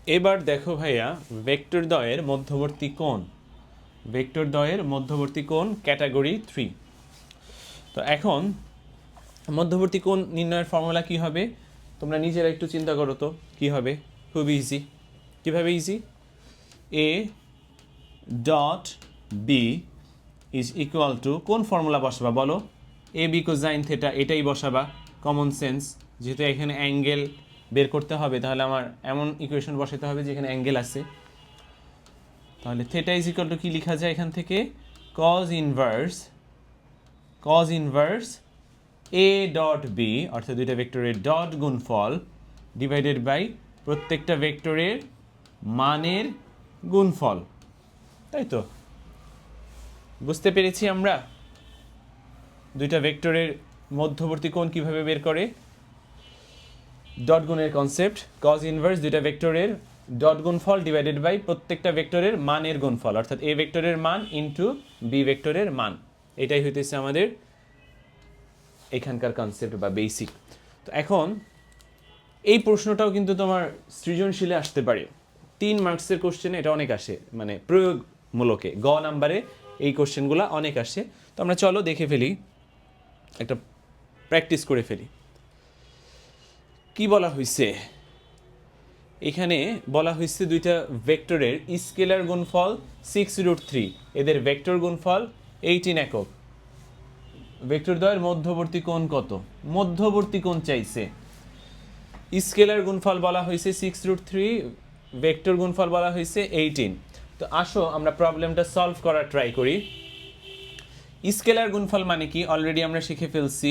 এবার দেখো ভাইয়া ভেক্টর দ্বয়ের মধ্যবর্তী কোণ, ভেক্টর দ্বয়ের মধ্যবর্তী কোণ ক্যাটাগরি 3। তো এখন মধ্যবর্তী কোণ নির্ণয়ের ফর্মুলা কি হবে তোমরা নিজেরা একটু চিন্তা করো তো কি হবে। খুব ইজি। কিভাবে easy? A dot B is equal to, কোন ফর্মুলা বসাবা বলো? এ বি কোসাইন থিটা, এটাই বসাবা, কমন সেন্স। যেহেতু এখানে অ্যাঙ্গেল বের করতে হবে তাহলে আমার এমন ইকুয়েশন বসাতে হবে যেখানে অ্যাঙ্গেল আছে। তাহলে থিটা ইজ ইকুয়াল টু কি লেখা যায় এখান থেকে? Cos inverse A dot B, অর্থাৎ দুইটা ভেক্টরের ডট গুণফল ডিভাইডেড বাই প্রত্যেকটা ভেক্টরের মানের গুণফল। তাই তো? বুঝতে পেরেছি আমরা দুইটা ভেক্টরের মধ্যবর্তী কোণ কিভাবে বের করে। ডট গুণের কনসেপ্ট, কজ ইনভার্স দুইটা ভেক্টরের ডট গুণফল ডিভাইডেড বাই প্রত্যেকটা ভেক্টরের মানের গুণফল, অর্থাৎ এ ভেক্টরের মান ইনটু বি ভেক্টরের মান। এটাই হইতেছে আমাদের এখানকার কনসেপ্ট বা বেসিক। তো এখন এই প্রশ্নটাও কিন্তু তোমার সৃজনশীলে আসতে পারে, 3 মার্কসের কোশ্চেনে এটা অনেক আসে, মানে প্রয়োগমূলকে গ নাম্বারে এই কোশ্চেনগুলো অনেক আসে। তো আমরা চলো দেখে ফেলি, একটা প্র্যাকটিস করে ফেলি। কি বলা হয়েছে এখানে? বলা হয়েছে দুইটা ভেক্টরের স্কেলার গুণফল 6√3, এদের ভেক্টর গুণফল 18 একক। ভেক্টর দ্বয়ের মধ্যবর্তী কোণ কত? মধ্যবর্তী কোণ চাইছে। স্কেলার গুণফল বলা হয়েছে 6√3, ভেক্টর গুণফল বলা হয়েছে 18। তো আসো আমরা প্রবলেমটা সলভ করার ট্রাই করি। স্কেলার গুণফল মানে কি অলরেডি আমরা শিখে ফেলছি,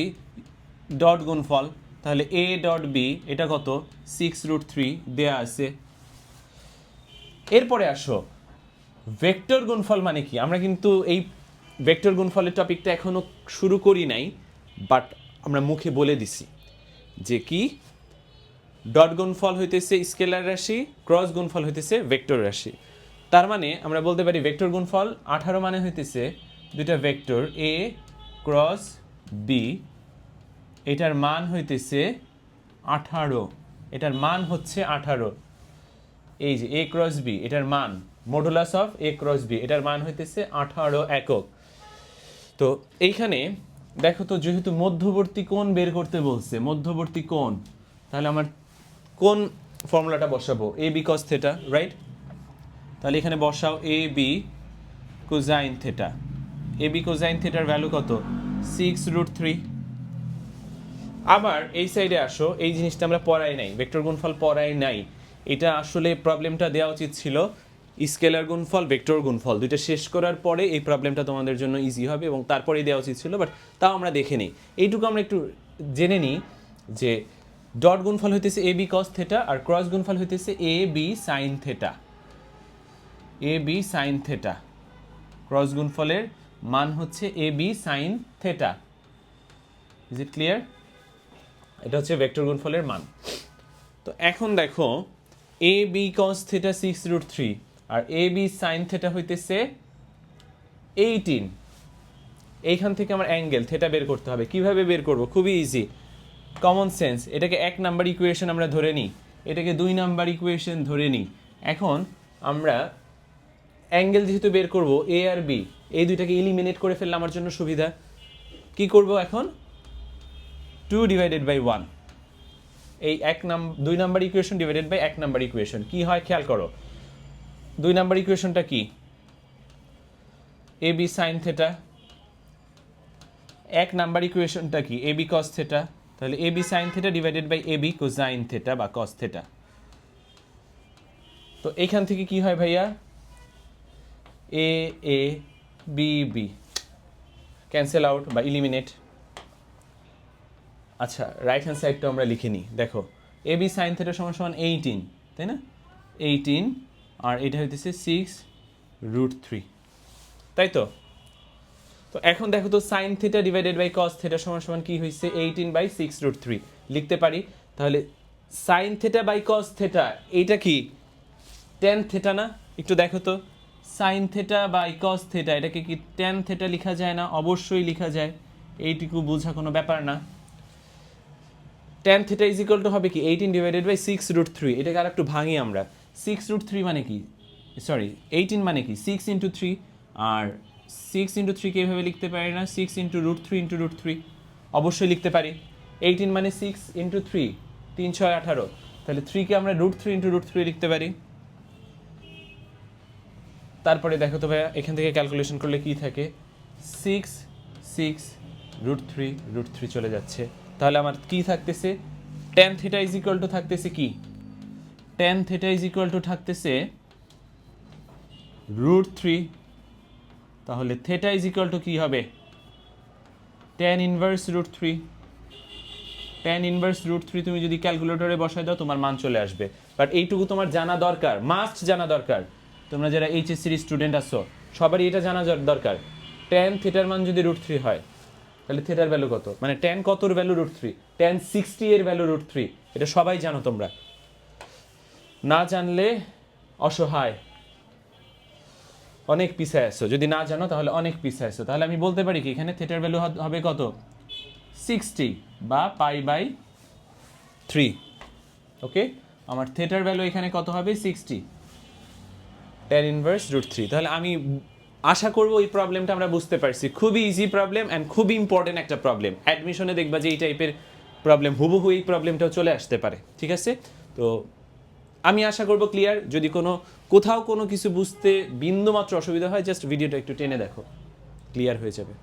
ডট গুণফল। তাহলে এ ডট বি এটা কত? 6√3 দেয়া আছে। এরপরে আসো ভেক্টর গুণফল মানে কি। আমরা কিন্তু এই ভেক্টর গুণফলের টপিকটা এখনো শুরু করি নাই, বাট আমরা মুখে বলে দিছি যে কি ডট গুণফল হইতেছে স্কেলার রাশি, ক্রস গুণফল হইতেছে ভেক্টর রাশি। তার মানে আমরা বলতে পারি ভেক্টর গুণফল 18 মানে হইতেছে দুইটা ভেক্টর এ ক্রস বি, এটার মান হইতেছে 18, এটার মান হচ্ছে 18। এই যে এ ক্রস বি এটার মান, modulus of A cross B এটার মান হইতেছে 18 একক। তো এইখানে দেখো তো, যেহেতু মধ্যবর্তী কোণ বের করতে বলছে, মধ্যবর্তী কোণ, তাহলে আমার কোন ফর্মুলাটা বসাবো? A B cos theta, right? তাহলে এখানে বসাও এ b cosine theta. A b cosine থেটার value কত? 6√3। আবার এই সাইডে আসো, এই জিনিসটা আমরা পড়াই নাই, ভেক্টর গুণফল পড়াই নাই। এটা আসলে প্রবলেমটা দেওয়া উচিত ছিল স্কেলার গুণফল ভেক্টর গুণফল দুইটা শেষ করার পরে এই প্রবলেমটা তোমাদের জন্য ইজি হবে, এবং তারপরেই দেওয়া উচিত ছিল, বাট তাও আমরা দেখে নিই। এইটুকু আমরা একটু জেনে নিই যে ডট গুণফল হইতেছে এ বি কস থেটা, আর ক্রস গুণফল হইতেছে A B sine theta. A B sine theta, cross গুণফলের মান হচ্ছে A B sine theta. Is it clear? এটা হচ্ছে ভেক্টর গুণফলের মান। তো এখন দেখো এ বি কস থেটা 6√3 আর এ বি সাইন থেটা হইতেছে 18। এইখান থেকে আমার অ্যাঙ্গেল থেটা বের করতে হবে। কিভাবে বের করব? খুবই ইজি, কমন সেন্স। এটাকে 1 নাম্বার ইকুয়েশন আমরা ধরে নিই, এটাকে 2 নাম্বার ইকুয়েশন ধরে নিই। এখন আমরা অ্যাঙ্গেল যেহেতু বের করব এ আর বি, এই দুইটাকে ইলিমিনেট করে ফেললে আমার জন্য সুবিধা। কি করব এখন? 2/1। এই 2 number equation divided by 1 number equation কি হয় খেয়াল করো। 2 নাম্বার ইকুয়েশনটা কি? A B sine theta. 1 number ইকুয়েশনটা কি? A B cos theta. তাহলে a B sine theta divided by a b cosine theta বা কস থেটা। তো এইখান থেকে কি হয় ভাইয়া? A a b b cancel out বা ইলিমিনেট। আচ্ছা, রাইট হ্যান্ড সাইডটা আমরা লিখে নিই। দেখো এ বি সাইন থেটা সমান সমান 18, তাই না? 18, আর এটা হইতেছে 6√3, তাই তো? তো এখন দেখো তো sine theta divided by cos theta সমান সমান কি হয়েছে? 18/6√3 লিখতে পারি। তাহলে sine theta by cos theta এইটা কি ট্যান থেটা না? একটু দেখো তো, sine theta by cos theta এটাকে কি ট্যান থেটা লেখা যায় না? অবশ্যই লেখা যায়, এইটুকু বোঝা কোনো ব্যাপার না। Tan theta is equal two হবে কি 18/6√3। এটাকে আর একটু ভাঙি আমরা, 6√3 মানে কি, সরি 18 মানে কি 6 × 3, আর 6 × 3 কে এভাবে লিখতে পারি না, 6 × √3 অবশ্যই লিখতে পারি। 18 মানে 6 × 3, 3 × 6 = 18, তাহলে 3কে আমরা √3 × লিখতে পারি। তারপরে দেখো তো ভাইয়া এখান থেকে ক্যালকুলেশন করলে কি থাকে, 6 √3 চলে যাচ্ছে, তাহলে আমার কি থাকতেছে, tan θ = থাকতেছে কি, tan θ = থাকতেছে √3, তাহলে θ = কি হবে, tan ইনভার্স √3। tan ইনভার্স √3 তুমি যদি ক্যালকুলেটরে বসায় দাও তোমার মান চলে আসবে, বাট এইটুকু তোমার জানা দরকার, মাস্ট জানা দরকার। তোমরা যারা এইচএসসির স্টুডেন্ট আছো সবারই এটা জানা দরকার, tan θ মান যদি √3 হয় তাহলে থিটার ভ্যালু কত, মানে tan কতর ভ্যালু √3, tan 60 এর ভ্যালু √3, এটা সবাই জানো তোমরা, না জানলে অসহায়, অনেক পিছায় আছো, যদি না জানো তাহলে অনেক পিছায় আছো। তাহলে আমি বলতে পারি কি এখানে থিটার ভ্যালু হবে কত, 60 বা π/3। ওকে, আমার থিটার ভ্যালু এখানে কত হবে, 60 tan ইনভার্স √3। তাহলে আমি আশা করব এই প্রবলেমটা আমরা বুঝতে পারছি, খুবই ইজি প্রবলেম অ্যান্ড খুবই ইম্পর্টেন্ট একটা প্রবলেম। অ্যাডমিশনে দেখবা যে এই টাইপের প্রবলেম হুবহু এই প্রবলেমটাও চলে আসতে পারে, ঠিক আছে। তো আমি আশা করব ক্লিয়ার, যদি কোথাও কোনো কিছু বুঝতে বিন্দুমাত্র অসুবিধা হয় জাস্ট ভিডিওটা একটু টেনে দেখো, ক্লিয়ার হয়ে যাবে।